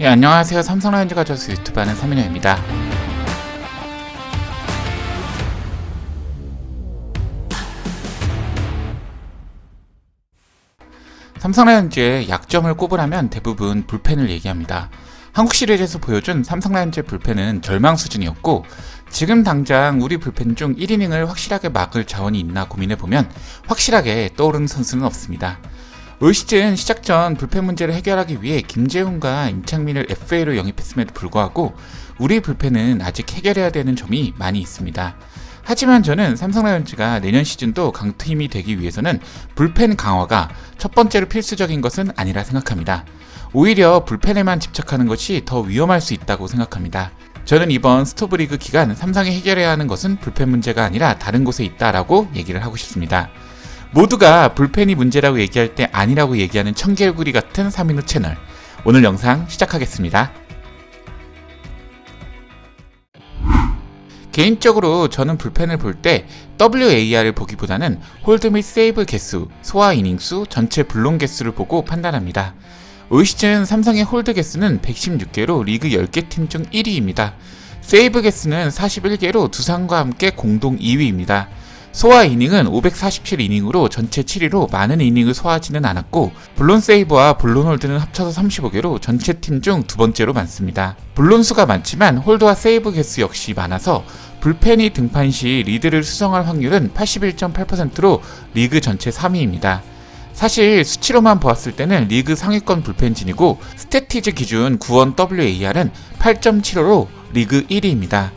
예, 안녕하세요. 삼성라이온즈 가져서 유튜브 하는 서민호입니다. 삼성라이온즈의 약점을 꼽으라면 대부분 불펜을 얘기합니다. 한국 시리즈에서 보여준 삼성라이온즈의 불펜은 절망 수준이었고, 지금 당장 우리 불펜 중 1이닝을 확실하게 막을 자원이 있나 고민해보면 확실하게 떠오르는 선수는 없습니다. 올 시즌 시작 전 불펜 문제를 해결하기 위해 김재훈과 임창민을 FA로 영입했음에도 불구하고 우리 불펜은 아직 해결해야 되는 점이 많이 있습니다. 하지만 저는 삼성라이온즈가 내년 시즌도 강팀이 되기 위해서는 불펜 강화가 첫 번째로 필수적인 것은 아니라 생각합니다. 오히려 불펜에만 집착하는 것이 더 위험할 수 있다고 생각합니다. 저는 이번 스토브리그 기간 삼성이 해결해야 하는 것은 불펜 문제가 아니라 다른 곳에 있다라고 얘기를 하고 싶습니다. 모두가 불펜이 문제라고 얘기할 때 아니라고 얘기하는 청개구리 같은 삼인우 채널, 오늘 영상 시작하겠습니다. 개인적으로 저는 불펜을 볼 때 WAR을 보기보다는 홀드 및 세이브 개수, 소화 이닝수, 전체 블론 개수를 보고 판단합니다. 올 시즌 삼성의 홀드 개수는 116개로 리그 10개 팀 중 1위입니다. 세이브 개수는 41개로 두산과 함께 공동 2위입니다. 소화 이닝은 547이닝으로 전체 7위로 많은 이닝을 소화하지는 않았고, 블론 세이브와 블론 홀드는 합쳐서 35개로 전체 팀 중 두 번째로 많습니다. 블론 수가 많지만 홀드와 세이브 개수 역시 많아서 불펜이 등판 시 리드를 수성할 확률은 81.8%로 리그 전체 3위입니다. 사실 수치로만 보았을 때는 리그 상위권 불펜진이고, 스태티즈 기준 구원 WAR은 8.75로 리그 1위입니다.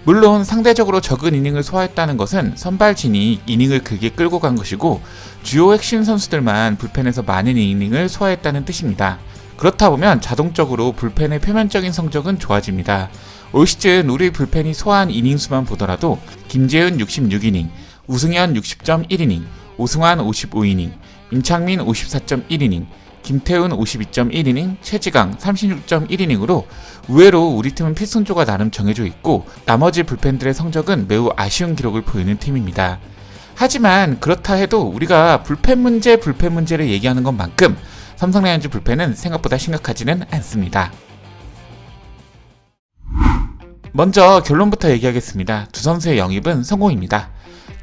물론 상대적으로 적은 이닝을 소화했다는 것은 선발진이 이닝을 길게 끌고 간 것이고, 주요 핵심 선수들만 불펜에서 많은 이닝을 소화했다는 뜻입니다. 그렇다 보면 자동적으로 불펜의 표면적인 성적은 좋아집니다. 올 시즌 우리 불펜이 소화한 이닝 수만 보더라도 김재훈 66이닝, 우승현 60.1이닝, 오승환 55이닝, 임창민 54.1이닝, 김태훈 52.1이닝, 최지강 36.1이닝으로 의외로 우리 팀은 필승조가 나름 정해져 있고, 나머지 불펜들의 성적은 매우 아쉬운 기록을 보이는 팀입니다. 하지만 그렇다 해도 우리가 불펜 문제를 얘기하는 것만큼 삼성라이온즈 불펜은 생각보다 심각하지는 않습니다. 먼저 결론부터 얘기하겠습니다. 두 선수의 영입은 성공입니다.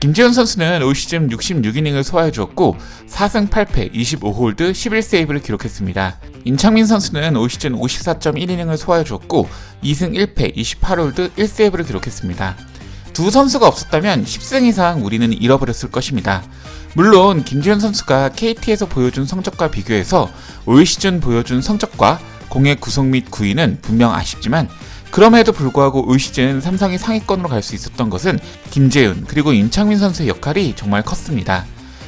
김재훈 선수는 올 시즌 66이닝을 소화해주었고 4승 8패 25홀드 11세이브를 기록했습니다. 임창민 선수는 올 시즌 54.1이닝을 소화해주었고 2승 1패 28홀드 1세이브를 기록했습니다. 두 선수가 없었다면 10승 이상 우리는 잃어버렸을 것입니다. 물론 김재훈 선수가 KT에서 보여준 성적과 비교해서 올 시즌 보여준 성적과 공의 구속 및 구위는 분명 아쉽지만, 그럼에도 불구하고 올 시즌 삼성이 상위권으로 갈 수 있었던 것은 김재훈 그리고 임창민 선수의 역할이 정말 컸습니다.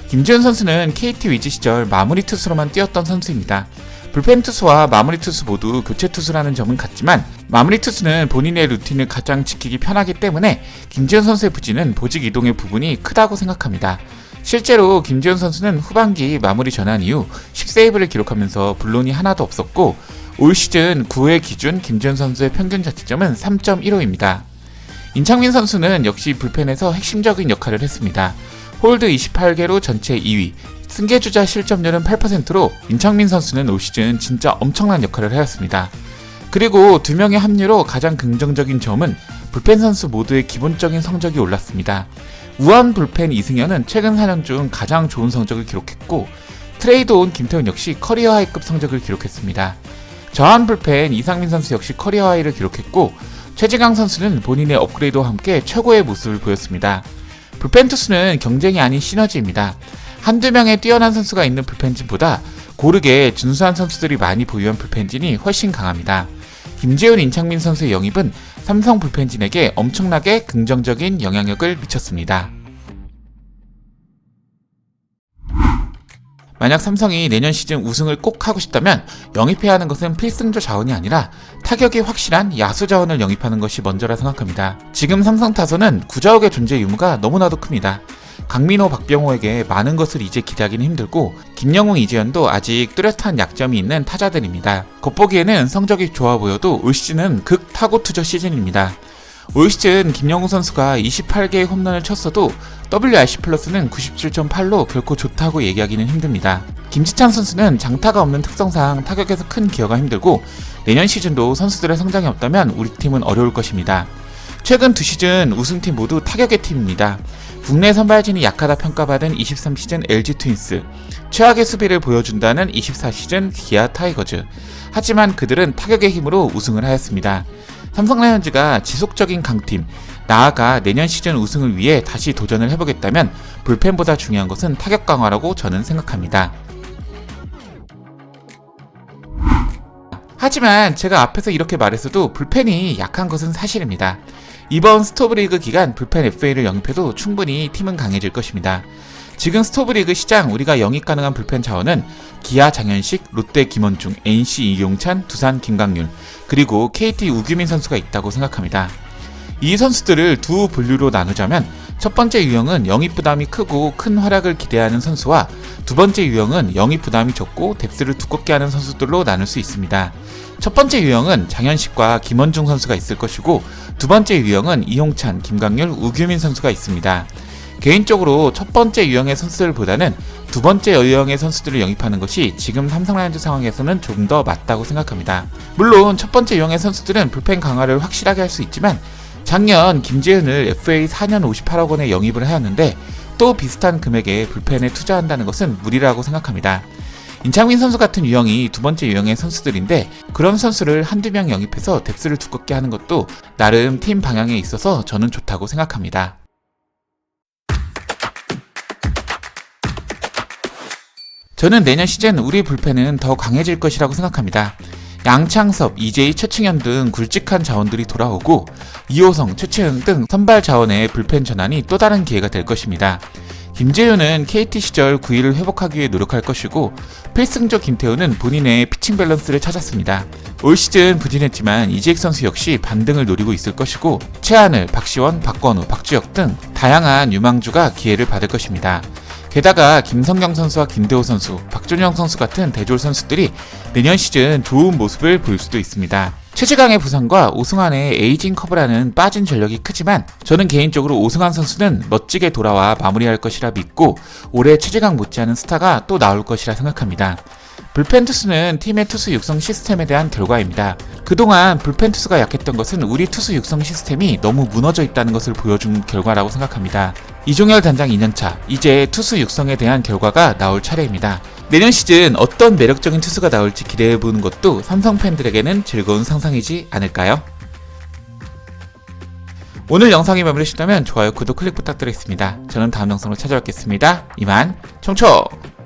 김재훈 선수는 KT 위즈 시절 마무리 투수로만 뛰었던 선수입니다. 불펜 투수와 마무리 투수 모두 교체 투수라는 점은 같지만, 마무리 투수는 본인의 루틴을 가장 지키기 편하기 때문에 김재훈 선수의 부진은 보직 이동의 부분이 크다고 생각합니다. 실제로 김재훈 선수는 후반기 마무리 전환 이후 10세이브를 기록하면서 블론이 하나도 없었고, 올 시즌 9회 기준 김재훈 선수의 평균 자책점은 3.15입니다. 임창민 선수는 역시 불펜에서 핵심적인 역할을 했습니다. 홀드 28개로 전체 2위, 승계주자 실점률은 8%로 임창민 선수는 올 시즌 진짜 엄청난 역할을 하였습니다. 그리고 두 명의 합류로 가장 긍정적인 점은 불펜 선수 모두의 기본적인 성적이 올랐습니다. 우한 불펜 이승현은 최근 4년 중 가장 좋은 성적을 기록했고, 트레이드 온 김태훈 역시 커리어 하이급 성적을 기록했습니다. 저한 불펜 이상민 선수 역시 커리어 하이를 기록했고, 최지강 선수는 본인의 업그레이드와 함께 최고의 모습을 보였습니다. 불펜 투수는 경쟁이 아닌 시너지입니다. 한두 명의 뛰어난 선수가 있는 불펜진보다 고르게 준수한 선수들이 많이 보유한 불펜진이 훨씬 강합니다. 김재훈, 임창민 선수의 영입은 삼성 불펜진에게 엄청나게 긍정적인 영향력을 미쳤습니다. 만약 삼성이 내년 시즌 우승을 꼭 하고 싶다면 영입해야 하는 것은 필승조 자원이 아니라 타격이 확실한 야수 자원을 영입하는 것이 먼저라 생각합니다. 지금 삼성 타선은 구자욱의 존재 유무가 너무나도 큽니다. 강민호, 박병호에게 많은 것을 이제 기대하기는 힘들고, 김영웅, 이재현도 아직 뚜렷한 약점이 있는 타자들입니다. 겉보기에는 성적이 좋아 보여도 올 시즌은 극타고 투저 시즌입니다. 올 시즌 김영우 선수가 28개의 홈런을 쳤어도 WRC 플러스는 97.8로 결코 좋다고 얘기하기는 힘듭니다. 김지찬 선수는 장타가 없는 특성상 타격에서 큰 기여가 힘들고 내년 시즌도 선수들의 성장이 없다면 우리 팀은 어려울 것입니다. 최근 두 시즌 우승팀 모두 타격의 팀입니다. 국내 선발진이 약하다 평가받은 23시즌 LG 트윈스, 최악의 수비를 보여준다는 24시즌 기아 타이거즈. 하지만 그들은 타격의 힘으로 우승을 하였습니다. 삼성 라이온즈가 지속적인 강팀, 나아가 내년 시즌 우승을 위해 다시 도전을 해보겠다면 불펜보다 중요한 것은 타격 강화라고 저는 생각합니다. 하지만 제가 앞에서 이렇게 말했어도 불펜이 약한 것은 사실입니다. 이번 스토브리그 기간 불펜 FA를 영입해도 충분히 팀은 강해질 것입니다. 지금 스토브리그 시장 우리가 영입 가능한 불펜 자원은 기아 장현식, 롯데 김원중, NC 이용찬, 두산 김강률, 그리고 KT 우규민 선수가 있다고 생각합니다. 이 선수들을 두 분류로 나누자면 첫 번째 유형은 영입 부담이 크고 큰 활약을 기대하는 선수와 두 번째 유형은 영입 부담이 적고 뎁스를 두껍게 하는 선수들로 나눌 수 있습니다. 첫 번째 유형은 장현식과 김원중 선수가 있을 것이고 두 번째 유형은 이용찬, 김강률, 우규민 선수가 있습니다. 개인적으로 첫 번째 유형의 선수들보다는 두 번째 유형의 선수들을 영입하는 것이 지금 삼성 라이온즈 상황에서는 좀 더 맞다고 생각합니다. 물론 첫 번째 유형의 선수들은 불펜 강화를 확실하게 할 수 있지만 작년 김재현을 FA 4년 58억 원에 영입을 하였는데 또 비슷한 금액에 불펜에 투자한다는 것은 무리라고 생각합니다. 임창민 선수 같은 유형이 두 번째 유형의 선수들인데 그런 선수를 한두 명 영입해서 뎁스를 두껍게 하는 것도 나름 팀 방향에 있어서 저는 좋다고 생각합니다. 저는 내년 시즌 우리 불펜은 더 강해질 것이라고 생각합니다. 양창섭, 이재희, 최충현 등 굵직한 자원들이 돌아오고 이호성, 최채은 등 선발 자원의 불펜 전환이 또 다른 기회가 될 것입니다. 김재윤은 KT 시절 9위를 회복하기 위해 노력할 것이고 필승조 김태우는 본인의 피칭 밸런스를 찾았습니다. 올 시즌 부진했지만 이재익 선수 역시 반등을 노리고 있을 것이고 최하늘, 박시원, 박건우, 박주혁 등 다양한 유망주가 기회를 받을 것입니다. 게다가 김성경 선수와 김대호 선수, 박준영 선수 같은 대졸 선수들이 내년 시즌 좋은 모습을 보일 수도 있습니다. 최지강의 부상과 오승환의 에이징 커브라는 빠진 전력이 크지만 저는 개인적으로 오승환 선수는 멋지게 돌아와 마무리할 것이라 믿고 올해 최지강 못지않은 스타가 또 나올 것이라 생각합니다. 불펜 투수는 팀의 투수 육성 시스템에 대한 결과입니다. 그동안 불펜 투수가 약했던 것은 우리 투수 육성 시스템이 너무 무너져 있다는 것을 보여준 결과라고 생각합니다. 이종열 단장 2년차, 이제 투수 육성에 대한 결과가 나올 차례입니다. 내년 시즌 어떤 매력적인 투수가 나올지 기대해보는 것도 삼성 팬들에게는 즐거운 상상이지 않을까요? 오늘 영상이 마무리되셨다면 좋아요, 구독, 클릭 부탁드리겠습니다. 저는 다음 영상으로 찾아뵙겠습니다. 이만 청초!